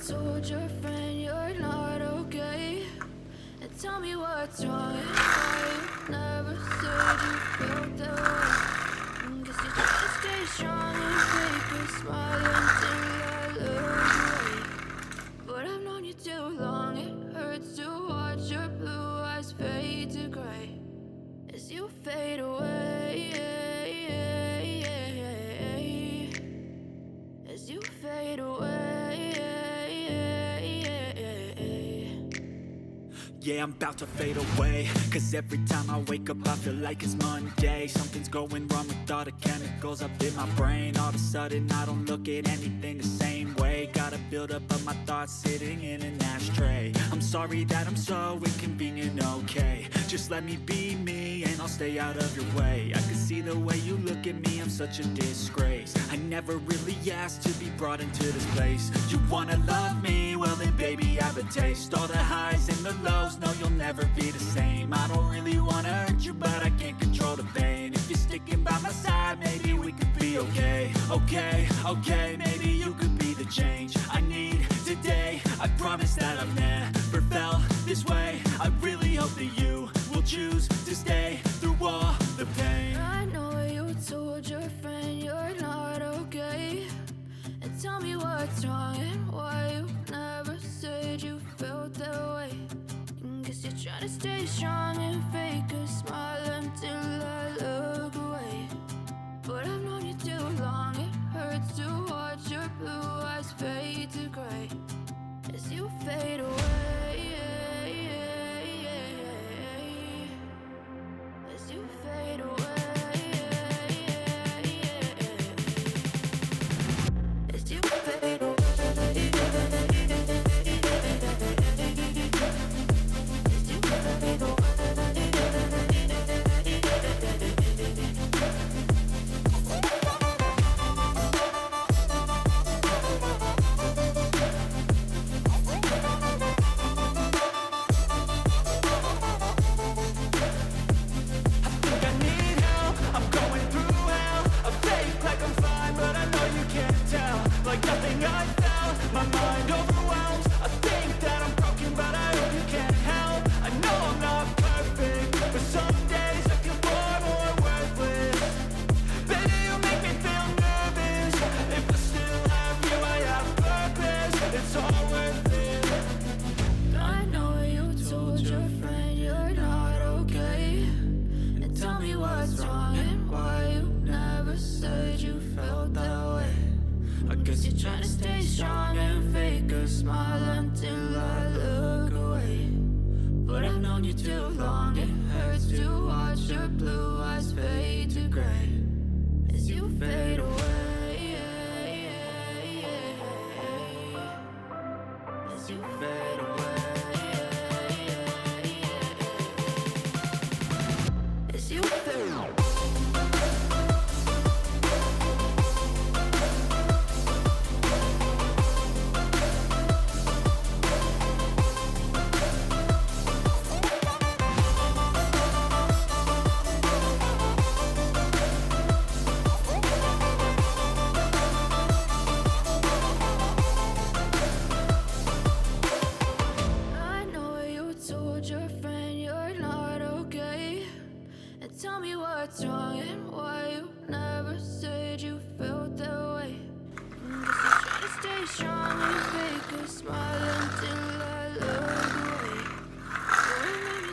told your friend you're not okay, and tell me what's wrong and why you never said you felt that way. Guess you try to stay strong and fake a smile until I look away. But I've known you too long, it hurts to watch your blue eyes fade to gray as you fade away, as you fade away. Yeah, I'm about to fade away, cause every time I wake up I feel like it's Monday. Something's going wrong with all the chemicals up in my brain. All of a sudden I don't look at anything the same way. Gotta build up of my thoughts sitting in an ashtray. I'm sorry that I'm so inconvenient, okay. Just let me be me and I'll stay out of your way. I can see the way you look at me, I'm such a disgrace. I never really asked to be brought into this place. You wanna love me? Well then baby, have a taste. All the highs and the lows, no, you'll never be the same. I don't really wanna hurt you, but I can't control the pain. If you're sticking by my side, maybe we could be okay. Okay, maybe you could be the change I need today. I promise that I've never felt this way. I really hope that you will choose to stay through all the pain. I know you told your friend you're not okay, and tell me what's wrong and why you never said you felt that way. Guess you're trying to stay strong and fake a smile until I look away. But I've known you too long, it hurts to watch your blue eyes fade to gray as you fade away, as you fade away, as you fade away. You're trying to stay strong and fake a smile until I look away. But I've known you too long, it hurts to watch your blue eyes fade to gray as you fade away, as you fade away, as you fade away. Your friend you're not okay, and tell me what's wrong and why you never said you felt that way. Guess you're trying to stay strong and